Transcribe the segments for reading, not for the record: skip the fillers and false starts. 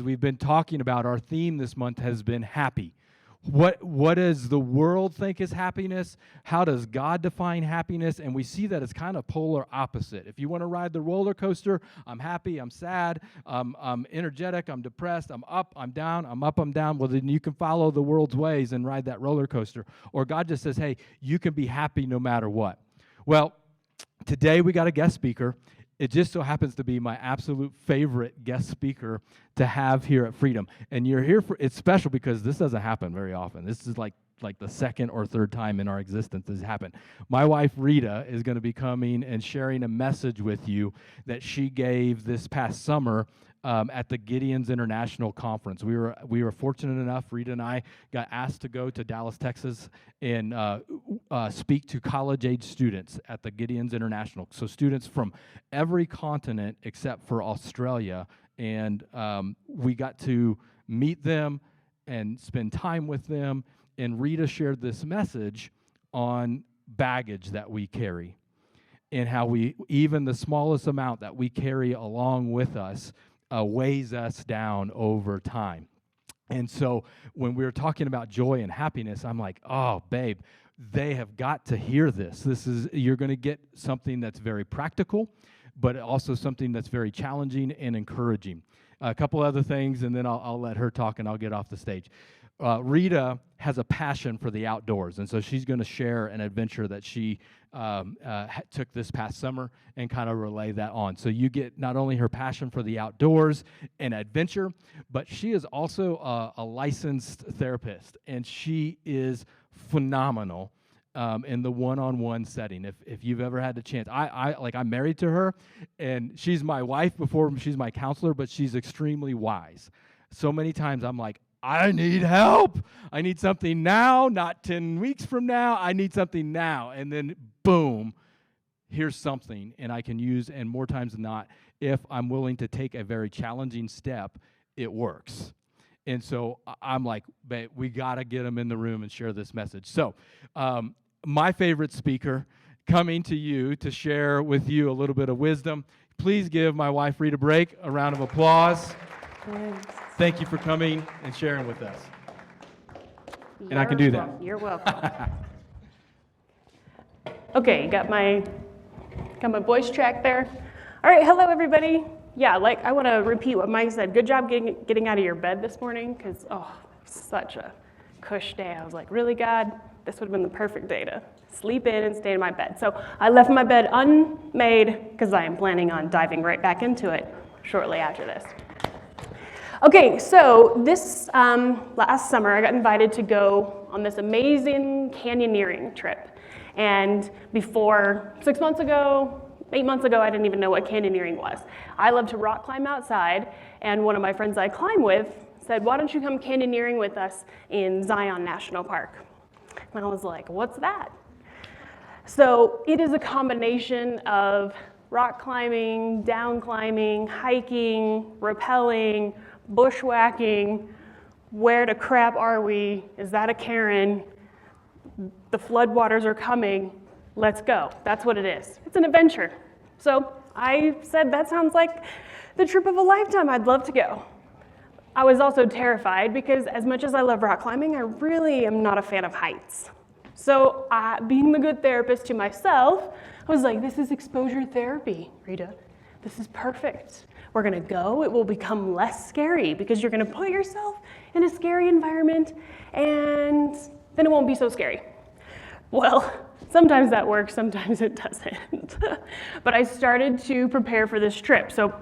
We've been talking about, our theme this month has been happy. What does the world think is happiness? How does God define happiness? And we see that it's kind of polar opposite. If you want to ride the roller coaster, I'm happy, I'm sad, I'm energetic, I'm depressed, I'm up, I'm down, I'm up, I'm down. Well, then you can follow the world's ways and ride that roller coaster. Or God just says, hey, you can be happy no matter what. Well, today we got a guest speaker. It just so happens to be my absolute favorite guest speaker to have here at Freedom. And you're here for, it's special because this doesn't happen very often. This is like the second or third time in our existence this has happened. My wife, Rita, is going to be coming and sharing a message with you that she gave this past summer at the Gideon's International Conference. We were fortunate enough, Rita and I got asked to go to Dallas, Texas, and speak to college-age students at the Gideon's International. So students from every continent except for Australia, and we got to meet them and spend time with them, and Rita shared this message on baggage that we carry and how even the smallest amount that we carry along with us weighs us down over time. And so when we were talking about joy and happiness, I'm like, oh, babe, they have got to hear this. You're going to get something that's very practical, but also something that's very challenging and encouraging. A couple other things, and then I'll let her talk, and I'll get off the stage. Rita has a passion for the outdoors, and so she's going to share an adventure that she took this past summer and kind of relay that on. So you get not only her passion for the outdoors and adventure, but she is also a licensed therapist, and she is phenomenal in the one-on-one setting. If you've ever had the chance, I'm married to her, and she's my wife before she's my counselor, but she's extremely wise. So many times I'm like, I need help. I need something now, not 10 weeks from now. I need something now. And then, boom, here's something, and I can use, and more times than not, if I'm willing to take a very challenging step, it works. And so I'm like, babe, we got to get them in the room and share this message. So my favorite speaker coming to you to share with you a little bit of wisdom. Please give my wife, Rita, a round of applause. Thanks. Thank you for coming and sharing with us. And I can do that. You're welcome. Okay, got my voice track there. All right, hello everybody. Yeah, I want to repeat what Mike said. Good job getting out of your bed this morning, because such a cush day. I was like, really, God? This would have been the perfect day to sleep in and stay in my bed. So I left my bed unmade because I am planning on diving right back into it shortly after this. Okay, so this last summer, I got invited to go on this amazing canyoneering trip. And before 6 months ago, 8 months ago, I didn't even know what canyoneering was. I love to rock climb outside, and one of my friends I climb with said, why don't you come canyoneering with us in Zion National Park? And I was like, what's that? So it is a combination of rock climbing, down climbing, hiking, rappelling, bushwhacking. Where the crap are we? Is that a Karen? The floodwaters are coming. Let's go. That's what it is. It's an adventure. So I said, that sounds like the trip of a lifetime. I'd love to go. I was also terrified because as much as I love rock climbing, I really am not a fan of heights. So being the good therapist to myself, I was like, this is exposure therapy, Rita. This is perfect. We're going to go. It will become less scary because you're going to put yourself in a scary environment, and then it won't be so scary. Well, sometimes that works, sometimes it doesn't. But I started to prepare for this trip. So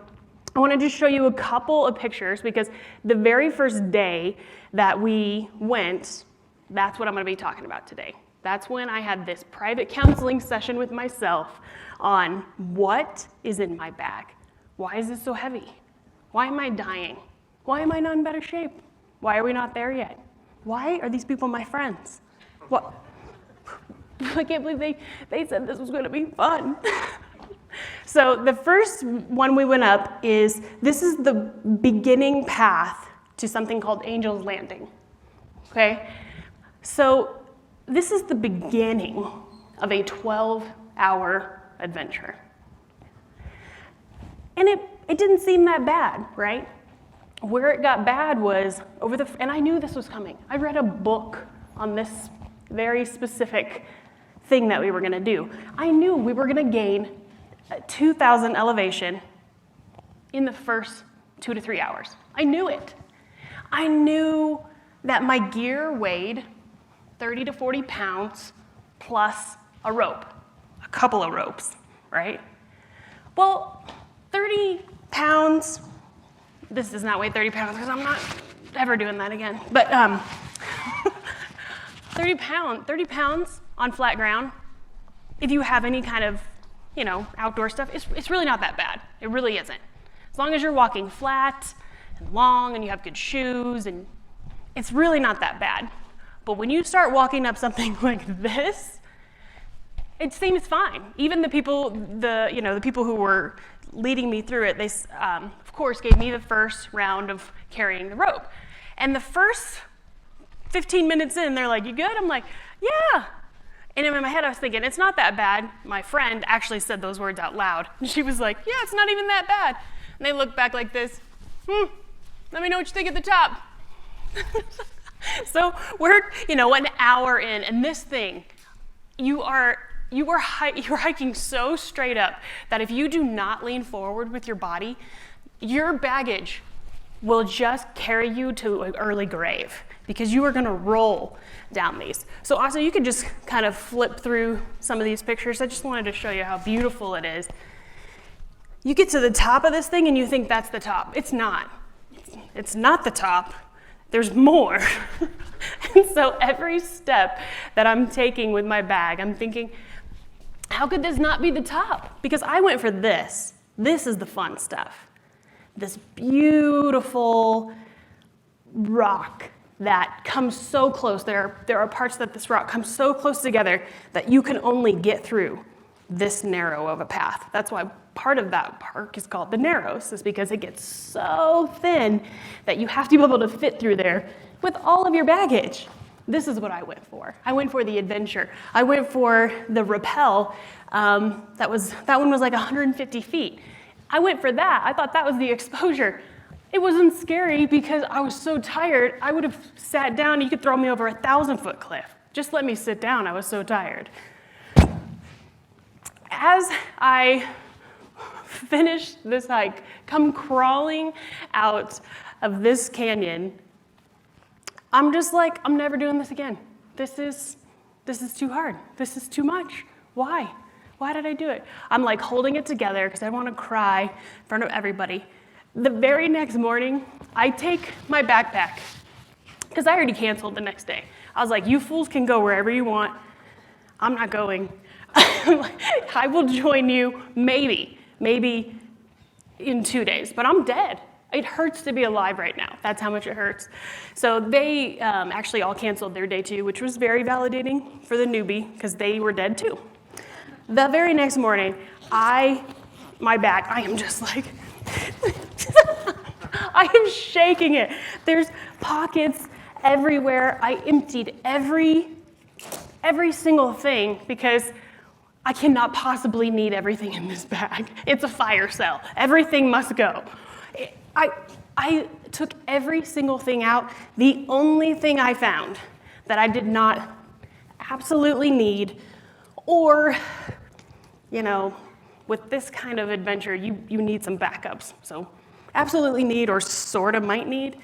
I want to just show you a couple of pictures because the very first day that we went, that's what I'm going to be talking about today. That's when I had this private counseling session with myself on what is in my bag. Why is this so heavy? Why am I dying? Why am I not in better shape? Why are we not there yet? Why are these people my friends? What? I can't believe they said this was going to be fun. So the first one we went up this is the beginning path to something called Angel's Landing. Okay? So this is the beginning of a 12-hour adventure. And it didn't seem that bad, right? Where it got bad was and I knew this was coming. I read a book on this very specific thing that we were gonna do. I knew we were gonna gain 2,000 elevation in the first 2 to 3 hours. I knew it. I knew that my gear weighed 30 to 40 pounds plus a rope, a couple of ropes, right? Well, 30 pounds, this does not weigh 30 pounds because I'm not ever doing that again. But 30 pounds on flat ground, if you have any kind of, outdoor stuff, it's really not that bad. It really isn't. As long as you're walking flat and long and you have good shoes, and it's really not that bad. But when you start walking up something like this, it seems fine. Even the people who were leading me through it, they, of course, gave me the first round of carrying the rope. And the first 15 minutes in, they're like, "You good?" I'm like, "Yeah." And in my head, I was thinking, it's not that bad. My friend actually said those words out loud. And she was like, "Yeah, it's not even that bad." And they looked back like this, "Let me know what you think at the top." So we're, an hour in, and this thing, you are hiking so straight up that if you do not lean forward with your body, your baggage will just carry you to an early grave because you are going to roll down these. So also you can just kind of flip through some of these pictures. I just wanted to show you how beautiful it is. You get to the top of this thing and you think that's the top. It's not. It's not the top. There's more. And so every step that I'm taking with my bag, I'm thinking, how could this not be the top? Because I went for this. This is the fun stuff. This beautiful rock that comes so close. There are parts that this rock comes so close together that you can only get through this narrow of a path. That's why part of that park is called the Narrows, is because it gets so thin that you have to be able to fit through there with all of your baggage. This is what I went for. I went for the adventure. I went for the rappel. That one was like 150 feet. I went for that. I thought that was the exposure. It wasn't scary because I was so tired. I would have sat down. You could throw me over a 1,000-foot cliff. Just let me sit down. I was so tired. As I finished this hike, come crawling out of this canyon, I'm just like, I'm never doing this again. This is too hard. This is too much. Why? Why did I do it? I'm like holding it together because I want to cry in front of everybody. The very next morning, I take my backpack because I already canceled the next day. I was like, you fools can go wherever you want. I'm not going. I will join you maybe in 2 days, but I'm dead. It hurts to be alive right now. That's how much it hurts. So they actually all canceled their day too, which was very validating for the newbie because they were dead too. The very next morning, my back, I am just like, I am shaking it. There's pockets everywhere. I emptied every single thing because I cannot possibly need everything in this bag. It's a fire cell. Everything must go. I took every single thing out. The only thing I found that I did not absolutely need, or, with this kind of adventure, you need some backups. So absolutely need, or sort of might need,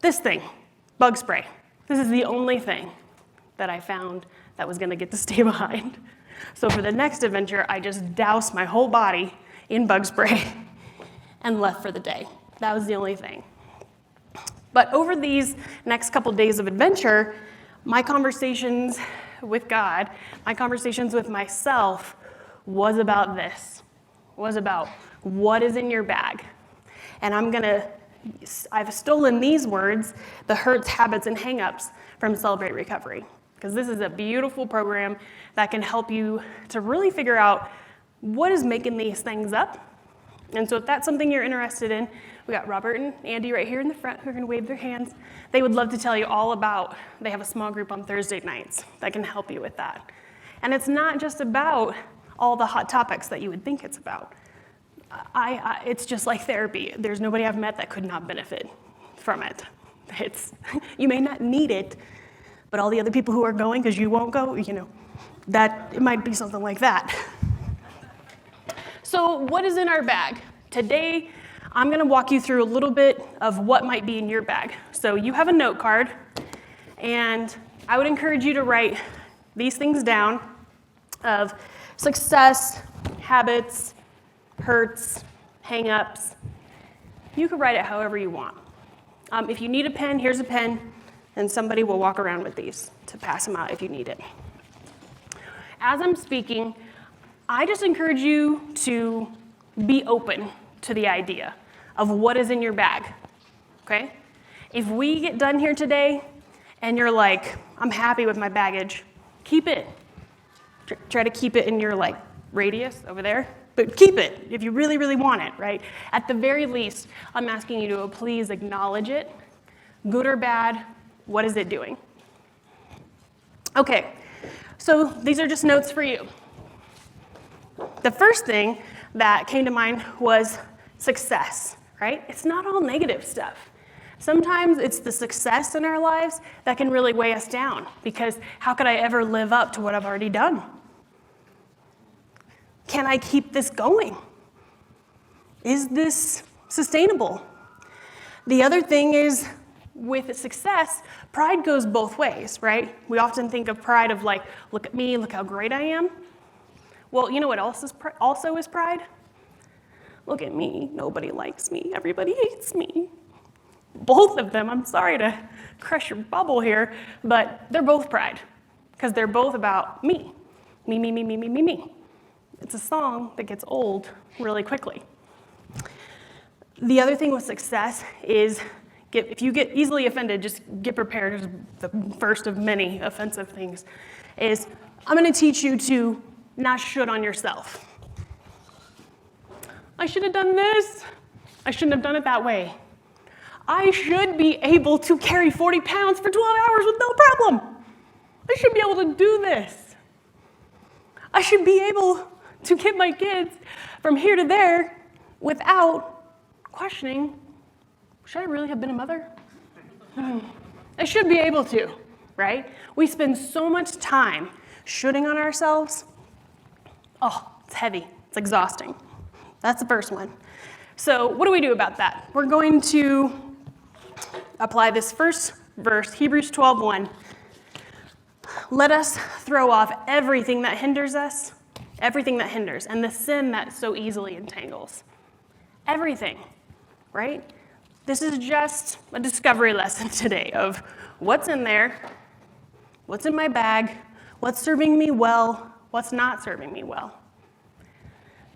this thing, bug spray. This is the only thing that I found that was gonna get to stay behind. So for the next adventure, I just doused my whole body in bug spray and left for the day. That was the only thing. But over these next couple days of adventure, my conversations with God, my conversations with myself was about this, was about what is in your bag. And I've stolen these words, the hurts, habits, and hangups from Celebrate Recovery, because this is a beautiful program that can help you to really figure out what is making these things up. And so if that's something you're interested in, we got Robert and Andy right here in the front who are gonna wave their hands. They would love to tell you all about, they have a small group on Thursday nights that can help you with that. And it's not just about all the hot topics that you would think it's about. It's just like therapy. There's nobody I've met that could not benefit from it. You may not need it, but all the other people who are going because you won't go, that it might be something like that. So what is in our bag? Today, I'm going to walk you through a little bit of what might be in your bag. So you have a note card, and I would encourage you to write these things down of success, habits, hurts, hang-ups. You can write it however you want. If you need a pen, here's a pen, and somebody will walk around with these to pass them out if you need it. As I'm speaking, I just encourage you to be open to the idea of what is in your bag, okay? If we get done here today and you're like, I'm happy with my baggage, keep it. Try to keep it in your radius over there, but keep it if you really, really want it, right? At the very least, I'm asking you to please acknowledge it. Good or bad, what is it doing? Okay, so these are just notes for you. The first thing that came to mind was success, right? It's not all negative stuff. Sometimes it's the success in our lives that can really weigh us down because how could I ever live up to what I've already done? Can I keep this going? Is this sustainable? The other thing is with success, pride goes both ways, right? We often think of pride of look at me, look how great I am. Well, you know what else is also is pride? Look at me, nobody likes me, everybody hates me. Both of them, I'm sorry to crush your bubble here, but they're both pride because they're both about me. Me, me, me, me, me, me, me. It's a song that gets old really quickly. The other thing with success is if you get easily offended, just get prepared. As the first of many offensive things is I'm going to teach you to not should on yourself. I should have done this. I shouldn't have done it that way. I should be able to carry 40 pounds for 12 hours with no problem. I should be able to do this. I should be able to get my kids from here to there without questioning, should I really have been a mother? I should be able to, right? We spend so much time shooting on ourselves. Oh, it's heavy. It's exhausting. That's the first one. So what do we do about that? We're going to apply this first verse, Hebrews 12:1. Let us throw off everything that hinders us, everything that hinders, and the sin that so easily entangles. Everything, right? This is just a discovery lesson today of what's in there, what's in my bag, what's serving me well, what's not serving me well.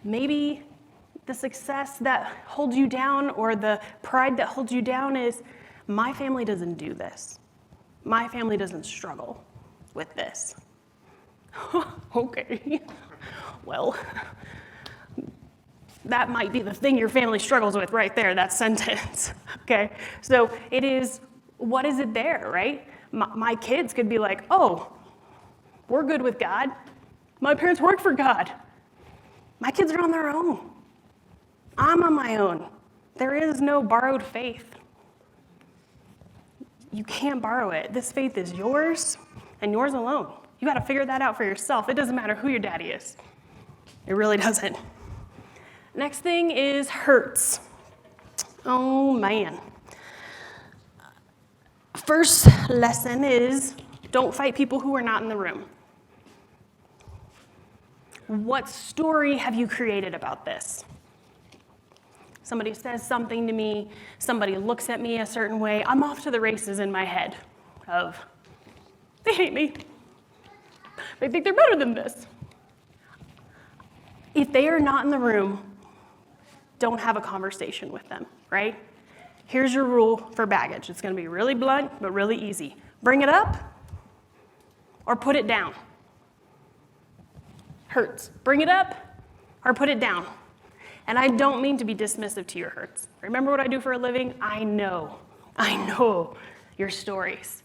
Maybe the success that holds you down or the pride that holds you down is my family doesn't do this. My family doesn't struggle with this. Okay. Well, that might be the thing your family struggles with right there, that sentence, okay? So it is, what is it there, right? My kids could be like, oh, we're good with God. My parents work for God. My kids are on their own. I'm on my own. There is no borrowed faith. You can't borrow it. This faith is yours and yours alone. You got to figure that out for yourself. It doesn't matter who your daddy is. It really doesn't. Next thing is hurts. Oh, man. First lesson is don't fight people who are not in the room. What story have you created about this? Somebody says something to me, somebody looks at me a certain way, I'm off to the races in my head of, they hate me. They think they're better than this. If they are not in the room, don't have a conversation with them, right? Here's your rule for baggage. It's going to be really blunt, but really easy. Bring it up or put it down. Hurts. Bring it up or put it down. And I don't mean to be dismissive to your hurts. Remember what I do for a living? I know your stories.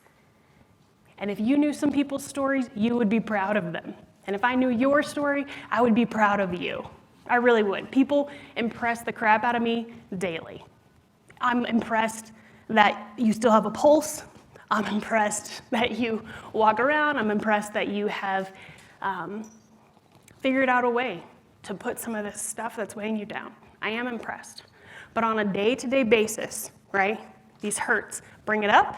And if you knew some people's stories, you would be proud of them. And if I knew your story, I would be proud of you. I really would. People impress the crap out of me daily. I'm impressed that you still have a pulse. I'm impressed that you walk around. I'm impressed that you have figured out a way to put some of this stuff that's weighing you down. I am impressed. But on a day-to-day basis, right, these hurts, bring it up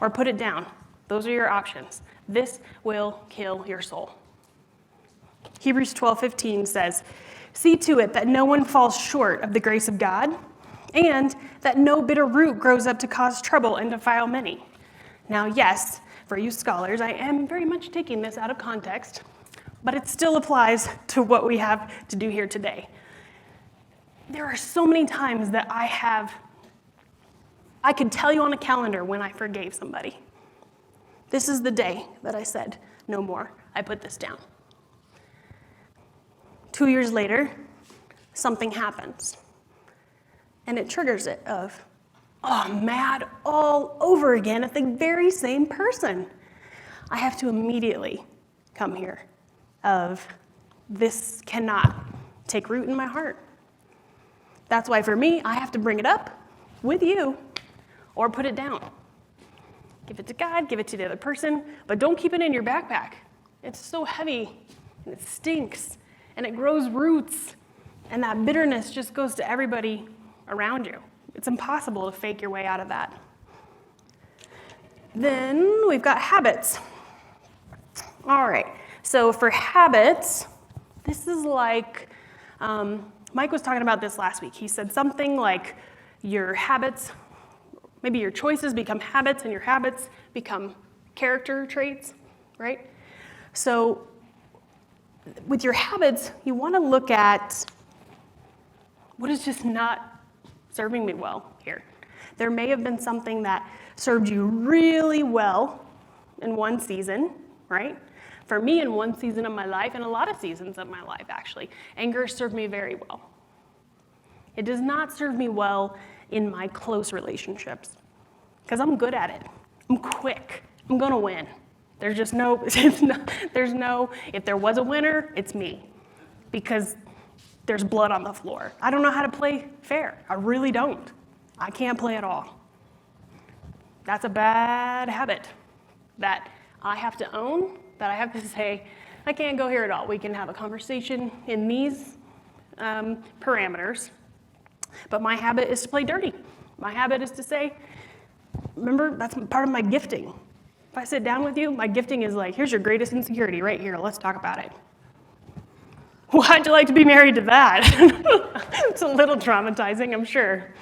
or put it down. Those are your options. This will kill your soul. Hebrews 12:15 says, "See to it that no one falls short of the grace of God, and that no bitter root grows up to cause trouble and defile many." Now, yes, for you scholars, I am very much taking this out of context, but it still applies to what we have to do here today. There are so many times that I could tell you on a calendar when I forgave somebody. This is the day that I said, no more. I put this down. 2 years later, something happens. And it triggers it of, I'm mad all over again at the very same person. I have to immediately come here of, this cannot take root in my heart. That's why for me, I have to bring it up with you or put it down. Give it to God, give it to the other person, but don't keep it in your backpack. It's so heavy, and it stinks, and it grows roots, and that bitterness just goes to everybody around you. It's impossible to fake your way out of that. Then we've got habits. All right, so for habits, this is like, Mike was talking about this last week. He said something like your habits, maybe your choices become habits and your habits become character traits, right? So with your habits, you want to look at what is just not serving me well here. There may have been something that served you really well in one season, right? For me, in one season of my life, and a lot of seasons of my life, actually, anger served me very well. It does not serve me well in my close relationships, because I'm good at it. I'm quick. I'm going to win. There's just no, if there was a winner, it's me, because there's blood on the floor. I don't know how to play fair. I really don't. I can't play at all. That's a bad habit that I have to own, that I have to say, I can't go here at all. We can have a conversation in these parameters, but my habit is to play dirty. My habit is to say, remember, that's part of my gifting. If I sit down with you, my gifting is like, here's your greatest insecurity right here. Let's talk about it. Well, how'd you like to be married to that? It's a little traumatizing, I'm sure.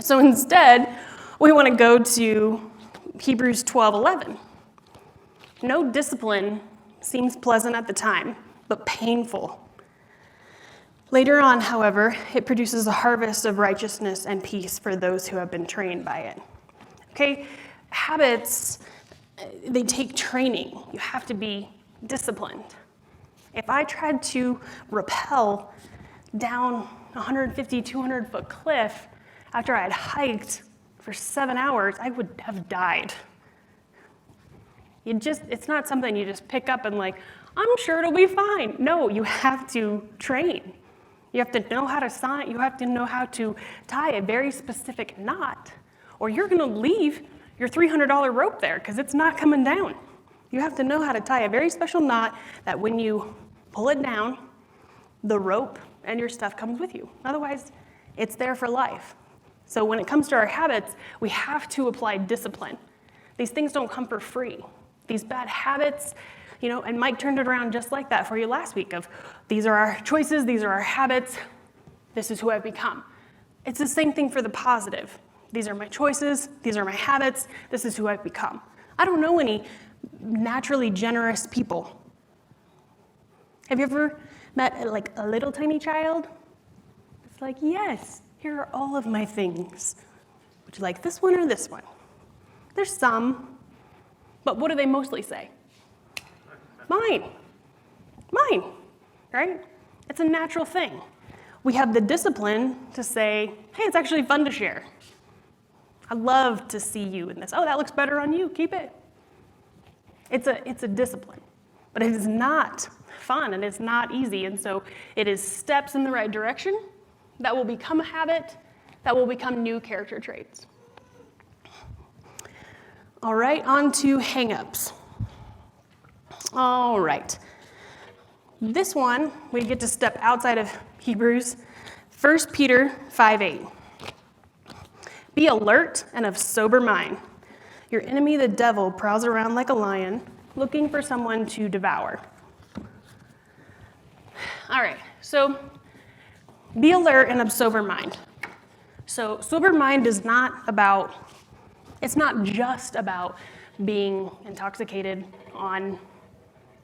So instead, we want to go to Hebrews 12:11. No discipline seems pleasant at the time, but painful. Later on, however, it produces a harvest of righteousness and peace for those who have been trained by it. Okay, habits, they take training. You have to be disciplined. If I tried to rappel down a 150, 200-foot cliff after I had hiked for 7 hours, I would have died. It's not something you just pick up and like, I'm sure it'll be fine. No, you have to train. You have to know how to sign, you have to know how to tie a very specific knot, or you're gonna leave your $300 rope there because it's not coming down. You have to know how to tie a very special knot that when you pull it down, the rope and your stuff comes with you. Otherwise, it's there for life. So when it comes to our habits, we have to apply discipline. These things don't come for free. These bad habits, and Mike turned it around just like that for you last week of, these are our choices, these are our habits, this is who I've become. It's the same thing for the positive. These are my choices, these are my habits, this is who I've become. I don't know any naturally generous people. Have you ever met like a little tiny child? It's like, yes, here are all of my things. Would you like this one or this one? There's some, but what do they mostly say? Mine, right? It's a natural thing. We have the discipline to say, hey, it's actually fun to share. I love to see you in this. Oh, that looks better on you, keep it. It's a discipline. But it is not fun and it's not easy. And so it is steps in the right direction that will become a habit, that will become new character traits. All right, on to hang-ups. All right. This one, we get to step outside of Hebrews. 1 Peter 5:8. Be alert and of sober mind. Your enemy, the devil, prowls around like a lion, looking for someone to devour. All right, so be alert and of sober mind. So sober mind is it's not just about being intoxicated on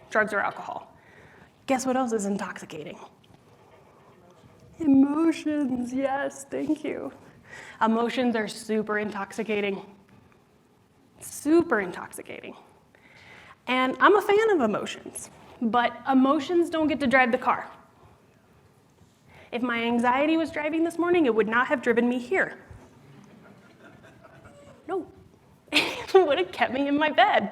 drugs or alcohol. Guess what else is intoxicating? Emotions, yes, thank you. Emotions are super intoxicating. Super intoxicating. And I'm a fan of emotions, but emotions don't get to drive the car. If my anxiety was driving this morning, it would not have driven me here. No, it would have kept me in my bed.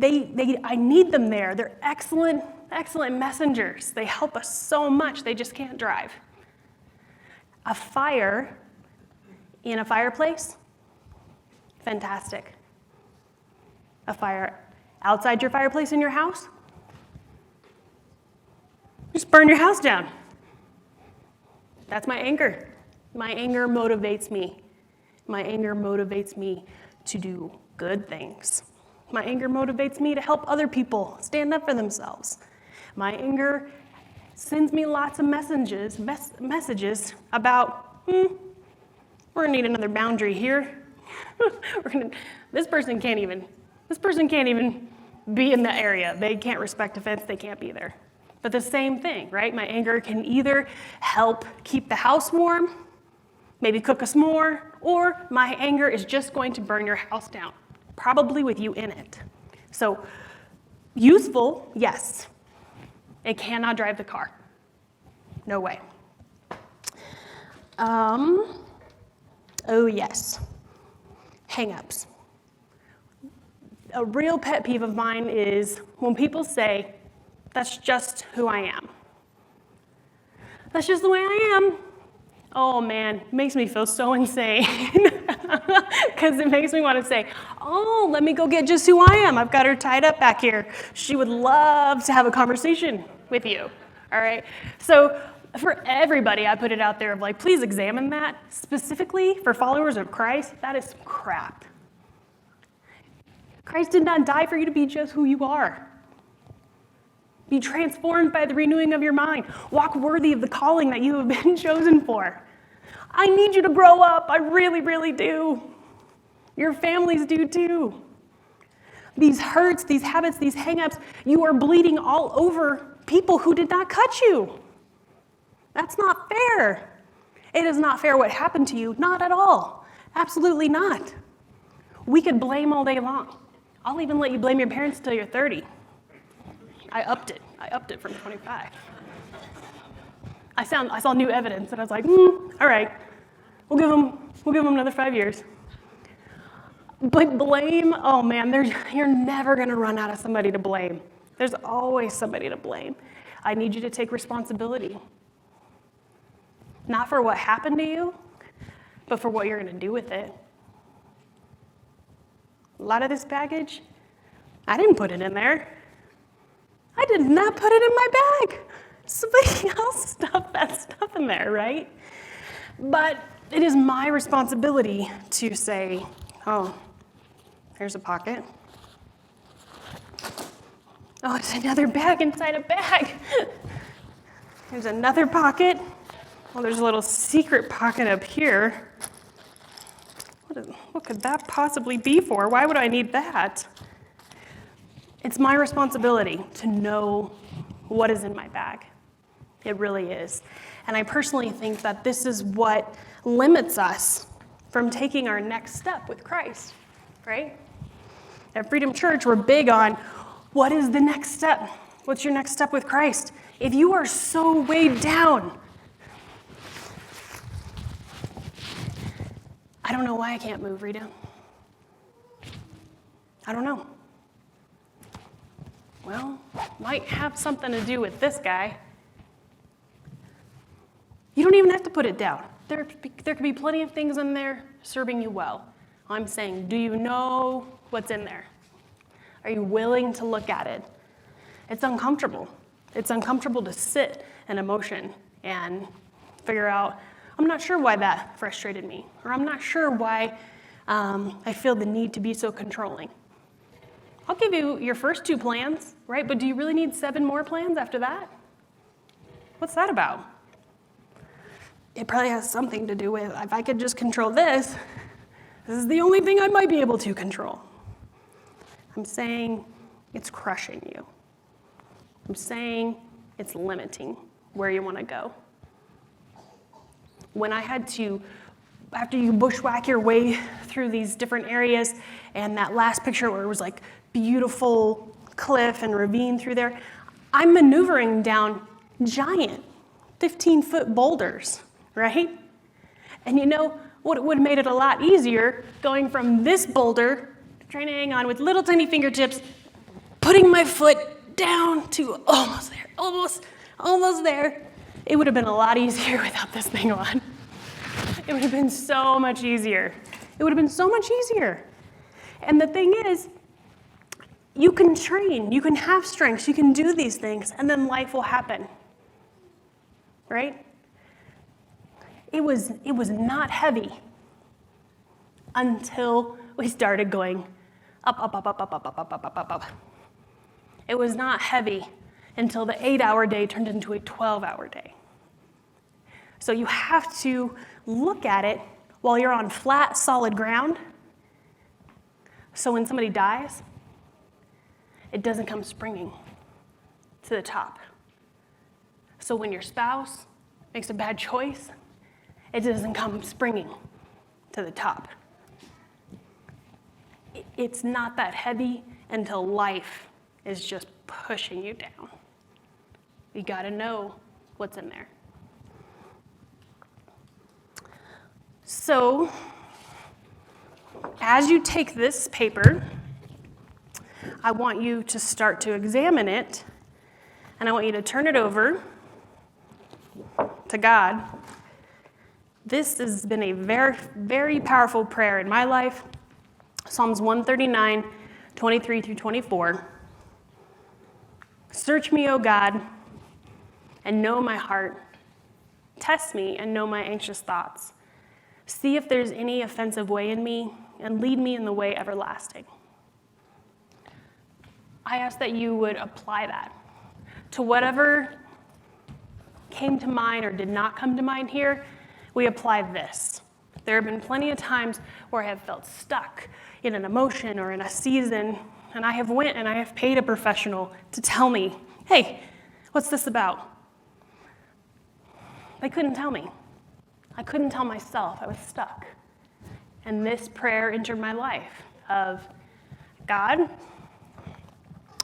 I need them there. They're excellent messengers. They help us so much. They just can't drive. A fire in a fireplace, fantastic. A fire outside your fireplace in your house, just burn your house down. That's my anger. My anger motivates me. My anger motivates me to do good things. My anger motivates me to help other people stand up for themselves. My anger sends me lots of messages about, we're gonna need another boundary here. This person can't even be in the area. They can't respect a fence, they can't be there. But the same thing, right? My anger can either help keep the house warm, maybe cook us more, or my anger is just going to burn your house down, probably with you in it. So useful, yes. It cannot drive the car. No way. Oh yes, hang-ups. A real pet peeve of mine is when people say, that's just who I am. That's just the way I am. Oh man, it makes me feel so insane. Because it makes me want to say, oh, let me go get just who I am. I've got her tied up back here. She would love to have a conversation with you. All right? So for everybody, I put it out there of like, please examine that. Specifically for followers of Christ, that is crap. Christ did not die for you to be just who you are. Be transformed by the renewing of your mind. Walk worthy of the calling that you have been chosen for. I need you to grow up. I really, really do. Your families do too. These hurts, these habits, these hang-ups, you are bleeding all over people who did not cut you. That's not fair. It is not fair what happened to you. Not at all. Absolutely not. We could blame all day long. I'll even let you blame your parents until you're 30. I upped it from 25. I saw new evidence and I was like, all right, we'll give them another 5 years. But blame, oh man, you're never gonna run out of somebody to blame. There's always somebody to blame. I need you to take responsibility. Not for what happened to you, but for what you're gonna do with it. A lot of this baggage, I didn't put it in there. I did not put it in my bag. Somebody else stuffed that stuff in there, right? But it is my responsibility to say, oh, here's a pocket. Oh, it's another bag inside a bag. There's another pocket. Well, there's a little secret pocket up here. What could that possibly be for? Why would I need that? It's my responsibility to know what is in my bag. It really is. And I personally think that this is what limits us from taking our next step with Christ, right? At Freedom Church, we're big on what is the next step? What's your next step with Christ? If you are so weighed down, I don't know why I can't move, Rita. I don't know. well, might have something to do with this guy. You don't even have to put it down. There could be plenty of things in there serving you well. I'm saying, do you know what's in there? Are you willing to look at it? It's uncomfortable. It's uncomfortable to sit in emotion and figure out, I'm not sure why that frustrated me, or I'm not sure why I feel the need to be so controlling. I'll give you your first 2 plans, right? But do you really need 7 more plans after that? What's that about? It probably has something to do with, if I could just control this, this is the only thing I might be able to control. I'm saying it's crushing you. I'm saying it's limiting where you want to go. When I had to, after you bushwhack your way through these different areas, and that last picture where it was like beautiful cliff and ravine through there, I'm maneuvering down giant 15-foot boulders, right? And you know what would have made it a lot easier going from this boulder, trying to hang on with little tiny fingertips, putting my foot down to almost there, almost there. It would have been a lot easier without this thing on. It would have been so much easier. It would have been so much easier. And the thing is, you can train, you can have strengths, you can do these things, and then life will happen, right? It was not heavy until we started going up, up, up, up, up, up, up, up, up, up, up, up. It was not heavy until the 8-hour day turned into a 12-hour day. So you have to look at it while you're on flat, solid ground. So when somebody dies, it doesn't come springing to the top. So when your spouse makes a bad choice, it doesn't come springing to the top. It's not that heavy until life is just pushing you down. You gotta know what's in there. So, as you take this paper, I want you to start to examine it, and I want you to turn it over to God. This has been a very, very powerful prayer in my life. Psalms 139, 23 through 24. Search me, O God, and know my heart. Test me and know my anxious thoughts. See if there's any offensive way in me, and lead me in the way everlasting. I ask that you would apply that to whatever came to mind or did not come to mind here. We apply this. There have been plenty of times where I have felt stuck in an emotion or in a season, and I have went and I have paid a professional to tell me, hey, what's this about? They couldn't tell me. I couldn't tell myself. I was stuck. And this prayer entered my life of, God,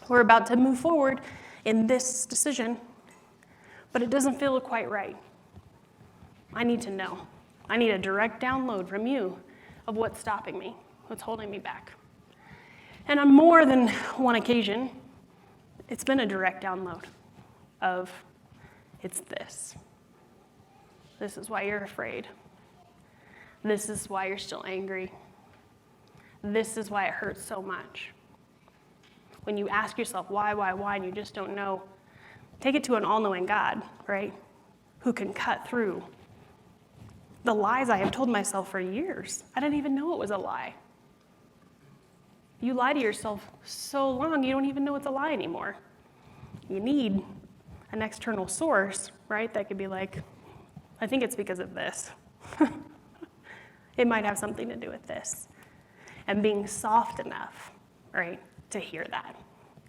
we're about to move forward in this decision, but it doesn't feel quite right. I need to know. I need a direct download from you of what's stopping me, what's holding me back. And on more than one occasion, it's been a direct download of, it's this. This is why you're afraid. This is why you're still angry. This is why it hurts so much. When you ask yourself why, and you just don't know, take it to an all-knowing God, right? Who can cut through the lies I have told myself for years. I didn't even know it was a lie. You lie to yourself so long, you don't even know it's a lie anymore. You need an external source, right? That could be like, I think it's because of this. It might have something to do with this. And being soft enough, right, to hear that.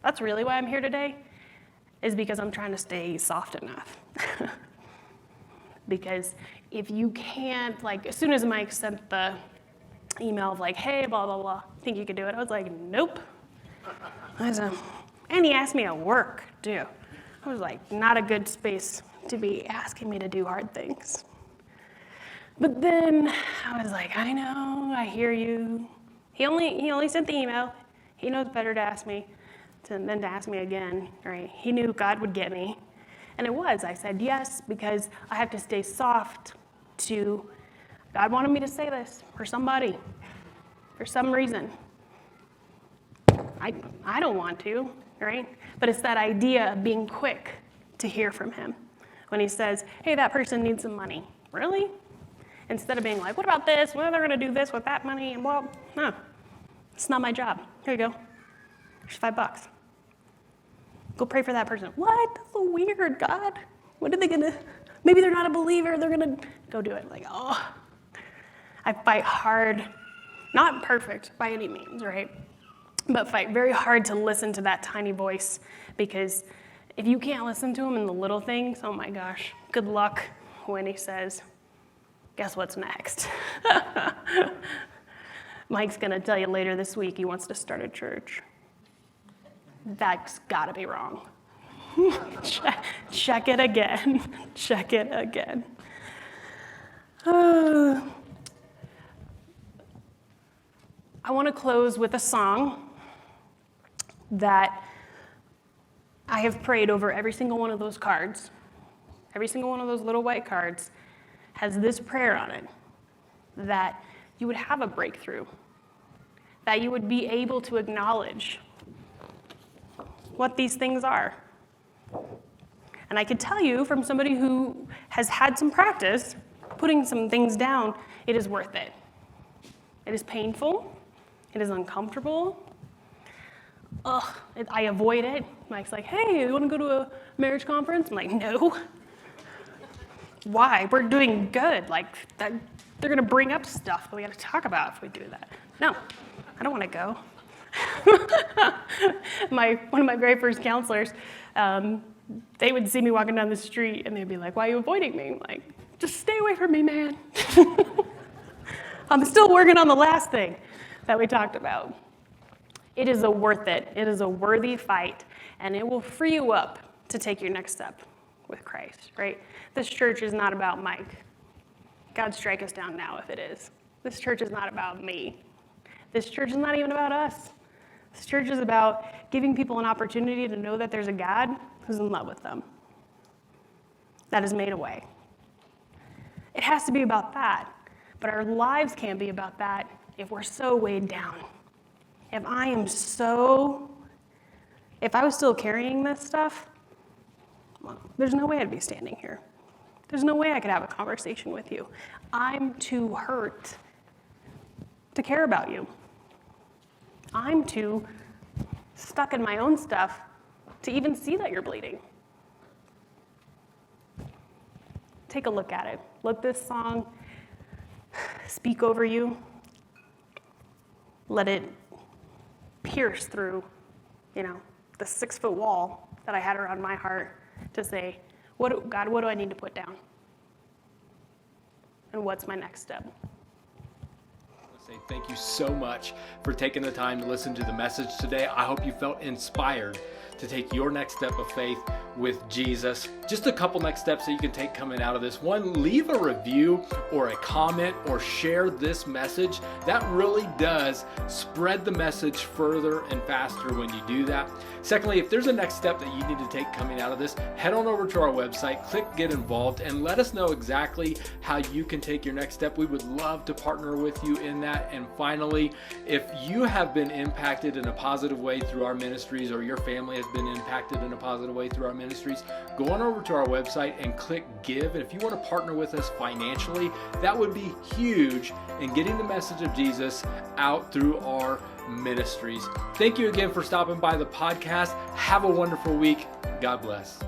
That's really why I'm here today, is because I'm trying to stay soft enough. Because if you can't, like, as soon as Mike sent the email of like, hey, blah, blah, blah, think you could do it? I was like, nope. And he asked me at work, too. I was like, not a good space to be asking me to do hard things. But then I was like, I know, I hear you. He only sent the email. He knows better to ask me. then to ask me again, right? He knew God would get me. And it was. I said yes because I have to stay soft to, God wanted me to say this for somebody, for some reason. I don't want to, right? But it's that idea of being quick to hear from him. When he says, hey, that person needs some money. Really? Instead of being like, what about this? Well, they're going to do this with that money. And well, no, it's not my job. Here you go. Here's $5. Go pray for that person. What? That's so weird, God. What are they going to, maybe they're not a believer. They're going to go do it. Like, oh, I fight hard. Not perfect by any means, right? But fight very hard to listen to that tiny voice, because if you can't listen to him in the little things, oh my gosh, good luck when he says, guess what's next? Mike's going to tell you later this week he wants to start a church. That's got to be wrong. Check it again. Check it again. I want to close with a song that I have prayed over every single one of those cards. Every single one of those little white cards has this prayer on it, that you would have a breakthrough, that you would be able to acknowledge what these things are. And I could tell you from somebody who has had some practice putting some things down, it is worth it. It is painful. It is uncomfortable. I avoid it. Mike's like, hey, you want to go to a marriage conference? I'm like, no. Why? We're doing good. Like, that, they're going to bring up stuff that we got to talk about if we do that. No, I don't want to go. One of my very first counselors, they would see me walking down the street and they'd be like, why are you avoiding me? I'm like, just stay away from me, man. I'm still working on the last thing that we talked about. It is a worth it. It is a worthy fight, and it will free you up to take your next step with Christ, right? This church is not about Mike. God, strike us down now if it is. This church is not about me. This church is not even about us. This church is about giving people an opportunity to know that there's a God who's in love with them, that has made a way. It has to be about that, but our lives can't be about that if we're so weighed down. If I was still carrying this stuff, well, there's no way I'd be standing here. There's no way I could have a conversation with you. I'm too hurt to care about you. I'm too stuck in my own stuff to even see that you're bleeding. Take a look at it. Let this song speak over you. Let it pierce through, the 6-foot wall that I had around my heart to say, God, what do I need to put down? And what's my next step? Say thank you so much for taking the time to listen to the message today. I hope you felt inspired to take your next step of faith with Jesus. Just a couple next steps that you can take coming out of this. One, leave a review or a comment or share this message. That really does spread the message further and faster when you do that. Secondly, if there's a next step that you need to take coming out of this, head on over to our website, click Get Involved, and let us know exactly how you can take your next step. We would love to partner with you in that. And finally, if you have been impacted in a positive way through our ministries, or your family has been impacted in a positive way through our ministries, go on over to our website and click Give. And if you want to partner with us financially, that would be huge in getting the message of Jesus out through our ministries. Thank you again for stopping by the podcast. Have a wonderful week. God bless.